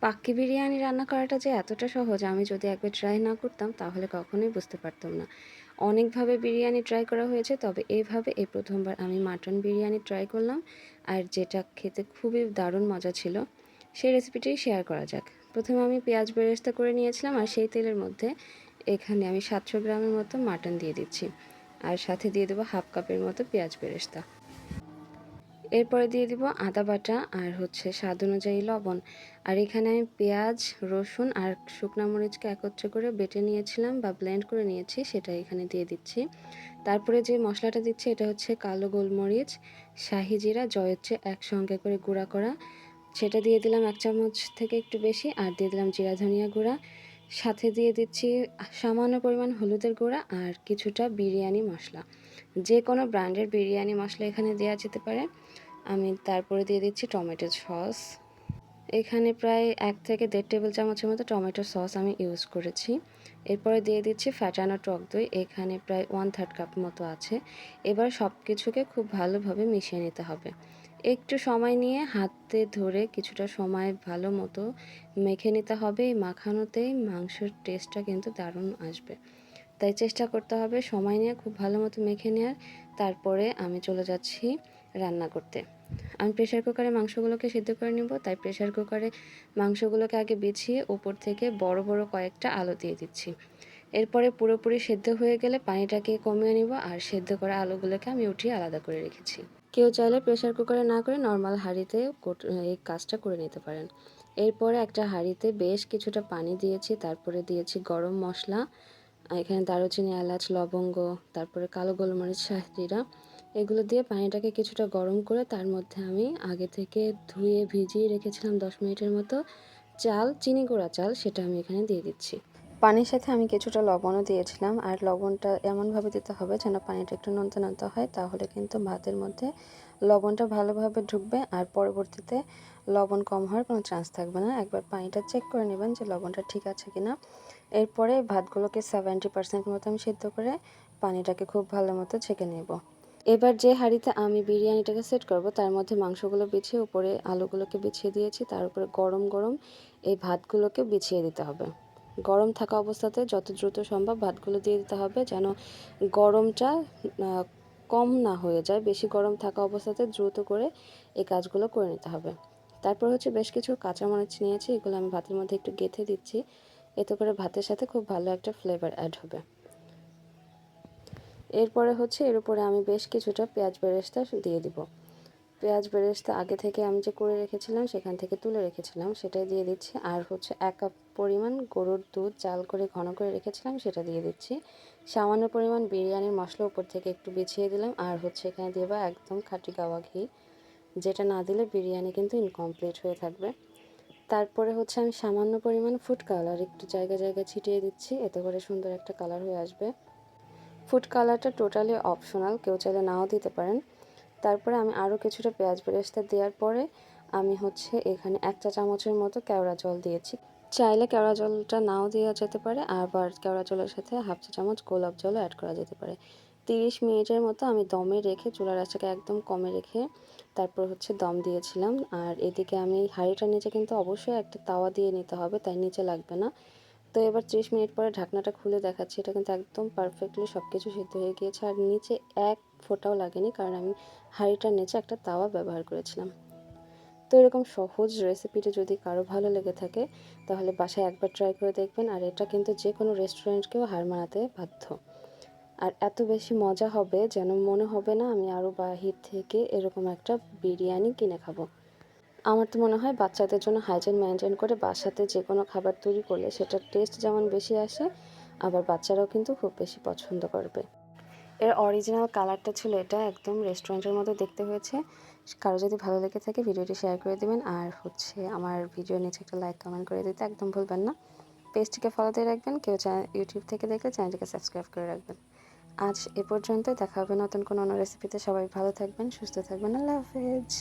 পাক্কি বিরিয়ানি রান্না করাটা যে এতটা সহজ আমি যদি একবার ট্রাই না করতাম তাহলে কখনোই বুঝতে পারতাম না। অনেকভাবে বিরিয়ানি ট্রাই করা হয়েছে, তবে এইভাবে এই প্রথমবার আমি মাটন বিরিয়ানি ট্রাই করলাম। আর যেটা খেতে খুবই দারুণ মজা ছিল, সেই রেসিপিটাই শেয়ার করা যাক। প্রথমে আমি পেঁয়াজ বেরেস্তা করে নিয়েছিলাম, আর সেই তেলের মধ্যে এখানে আমি 700 গ্রামের মতো মাটন দিয়ে দিচ্ছি, আর সাথে দিয়ে দেবো হাফ কাপের মতো পেঁয়াজ বেরেস্তা। এরপরে দিয়ে দিব আদা বাটা আর স্বাদ অনুযায়ী লবণ। আর এখানে আমি পেঁয়াজ, রসুন আর শুকনা মরিচকে একত্রে করে বেটে নিয়েছিলাম বা ব্লেন্ড করে নিয়েছি, সেটা এখানে দিয়ে দিচ্ছি। তারপরে যে মশলাটা দিচ্ছি এটা হচ্ছে কালো গোলমরিচ, শাহি জিরা, জয়ত্রী একসঙ্গে করে গুঁড়া করা, সেটা দিয়ে দিলাম 1 চামচ থেকে একটু বেশি। আর দিয়ে দিলাম জিরা ধনিয়া গুঁড়া, সাথে দিয়ে দিচ্ছি সামান্য পরিমাণ হলুদের গুঁড়া আর কিছুটা বিরিয়ানি মশলা। যে কোনো ব্র্যান্ডের বিরিয়ানি মশলা এখানে দেওয়া যেতে পারে। আমি তারপরে দিয়ে দিচ্ছি টমেটো সস। এখানে প্রায় 1 থেকে 1.5 টেবিল চামচের মতো টমেটো সস আমি ইউজ করেছি। এরপরে দিয়ে দিচ্ছি ফ্যাটানো টক দই, এখানে প্রায় 1/3 কাপ মতো আছে। এবার সব কিছুকে খুব ভালোভাবে মিশিয়ে নিতে হবে। একটু সময় নিয়ে হাতে ধরে কিছুটা সময় ভালো মতো মেখে নিতে হবে। এই মাখানোতেই মাংসের টেস্টটা কিন্তু দারুণ আসবে, তাই চেষ্টা করতে হবে সময় নিয়ে খুব ভালো মতো মেখে নেওয়ার। তারপরে আমি চলে যাচ্ছি রান্না করতে। আমি প্রেশার কুকারে মাংসগুলোকে সিদ্ধ করে নেব, তাই প্রেশার কুকারে মাংসগুলোকে আগে বিছিয়ে উপর থেকে বড় বড় কয়েকটা আলু দিয়ে দিচ্ছি। এরপরে পুরোপুরি সেদ্ধ হয়ে গেলে পানিটাকে কমিয়ে নিব, আর সেদ্ধ করা আলুগুলোকে আমি উঠিয়ে আলাদা করে রেখেছি। কেউ চাইলে প্রেশার কুকারে না করে নর্মাল হাঁড়িতে এই কাজটা করে নিতে পারেন। এরপরে একটা হাঁড়িতে বেশ কিছুটা পানি দিয়েছি, তারপরে দিয়েছি গরম মশলা, এখানে দারুচিনি, এলাচ, লবঙ্গ, তারপরে কালো গোলমরিচ, শাহজিরা, এগুলো দিয়ে পানিটাকে কিছুটা গরম করে তার মধ্যে আমি আগে থেকে ধুয়ে ভিজিয়ে রেখেছিলাম 10 মিনিটের মতো চাল, চিনি গুঁড়া চাল, সেটা আমি এখানে দিয়ে দিচ্ছি। পানির সাথে আমি কিছুটা লবণও দিয়েছিলাম, আর লবণটা এমনভাবে দিতে হবে যেন পানিটা একটু নোনতা নোনতা হয়, তাহলে কিন্তু ভাতের মধ্যে লবণটা ভালোভাবে ঢুকবে আর পরবর্তীতে লবণ কম হওয়ার কোনো চান্স থাকবে না। একবার পানিটা চেক করে নেবেন যে লবণটা ঠিক আছে কিনা। এরপরে ভাতগুলোকে 70% মতো আমি সিদ্ধ করে পানিটাকে খুব ভালো মতো ছেঁকে নেব। এবার যে হাঁড়িতে আমি বিরিয়ানিটাকে সেট করব তার মধ্যে মাংসগুলো বিছিয়ে উপরে আলুগুলোকে বিছিয়ে দিয়েছি, তার উপরে গরম গরম এই ভাতগুলোকে বিছিয়ে দিতে হবে। গরম থাকা অবস্থাতে যত দ্রুত সম্ভব ভাতগুলো দিয়ে দিতে হবে, যেন গরমটা কম না হয়ে যায়। বেশি গরম থাকা অবস্থাতে দ্রুত করে এই কাজগুলো করে নিতে হবে। তারপর বেশ কিছু কাঁচামরিচ নিয়েছি, এগুলো আমি ভাতের মধ্যে একটু গেঁথে দিচ্ছি, এতে করে ভাতের সাথে খুব ভালো একটা ফ্লেভার অ্যাড হবে। এরপরে এর উপরে আমি বেশ কিছুটা পেঁয়াজ বেরেস্তা দিয়ে দিব। পেঁয়াজ বেরেস্তা আগে থেকে আমি যে করে রেখেছিলাম সেখান থেকে তুলে রেখেছিলাম সেটাই দিয়ে দিচ্ছি। আর 1 কাপ পরিমাণ গরুর দুধ জাল করে ঘন করে রেখেছিলাম সেটা দিয়ে দিচ্ছি। সামান্য পরিমাণ বিরিয়ানির মশলা উপর থেকে একটু বিছিয়ে দিলাম, আর এখানে দেবো একদম খাঁটি গাওয়া ঘি, যেটা না দিলে বিরিয়ানি কিন্তু ইনকমপ্লিট হয়ে থাকবে। তারপরে আমি সামান্য পরিমাণ ফুড কালার একটু জায়গায় জায়গায় ছিটিয়ে দিচ্ছি, এতে করে সুন্দর একটা কালার হয়ে আসবে। ফুড কালারটা টোটালি অপশনাল, কেউ চাইলে নাও দিতে পারেন। তারপরে আমি আরও কিছুটা পেঁয়াজ বেরেস্তা দেওয়ার পরে আমি এখানে 1 চা চামচের মতো কেওড়া জল দিয়েছি। চাইলে কেওড়া জলটা নাও দেওয়া যেতে পারে, আবার কেওড়া জলের সাথে 1/2 চা চামচ গোলাপ জলও অ্যাড করা যেতে পারে। 30 মিনিটের মতো আমি দমে রেখে চুলার আঁচটাকে একদম কমে রেখে তারপর দম দিয়েছিলাম। আর এদিকে আমি হাঁড়িটার নিচে কিন্তু অবশ্যই একটা তাওয়া দিয়ে নিতে হবে, তাই নিচে লাগবে না। তো এবার 30 মিনিট পরে ঢাকনাটা খুলে দেখাচ্ছি, এটা কিন্তু একদম পারফেক্টলি সব কিছু সিদ্ধ হয়ে গিয়েছে, আর নিচে এক ফোঁটাও লাগেনি, কারণ আমি হাঁড়িটার নিচে একটা তাওয়া ব্যবহার করেছিলাম। তো এরকম সহজ রেসিপিটা যদি কারো ভালো লেগে থাকে তাহলে বাসায় একবার ট্রাই করে দেখবেন, আর এটা কিন্তু যে কোনো রেস্টুরেন্টকেও হার মানাতে বাধ্য। আর এত বেশি মজা হবে যেন মনে হবে না আমি আরও বাহির থেকে এরকম একটা বিরিয়ানি কিনে খাবো। আমার তো মনে হয় বাচ্চাদের জন্য হাইজিন মেনটেন করে বাসাতে যে কোনো খাবার তৈরি করলে সেটার টেস্ট যেমন বেশি আসে, আবার বাচ্চারাও কিন্তু খুব বেশি পছন্দ করবে। এর অরিজিনাল কালারটা ছিল এটা, একদম রেস্টুরেন্টের মতো দেখতে হয়েছে। কারো যদি ভালো লেগে থাকে ভিডিওটি শেয়ার করে দেবেন, আর আমার ভিডিওর নিচে একটা লাইক কমেন্ট করে দিতে একদম ভুলবেন না। পেজটিকে ফলো দিয়ে রাখবেন, কেউ ইউটিউব থেকে দেখলে চ্যানেলটিকে সাবস্ক্রাইব করে রাখবেন। আজ এ পর্যন্ত, দেখা হবে নতুন কোনো অন্য রেসিপিতে। সবাই ভালো থাকবেন, সুস্থ থাকবেন, আল্লাহ হাফেজ।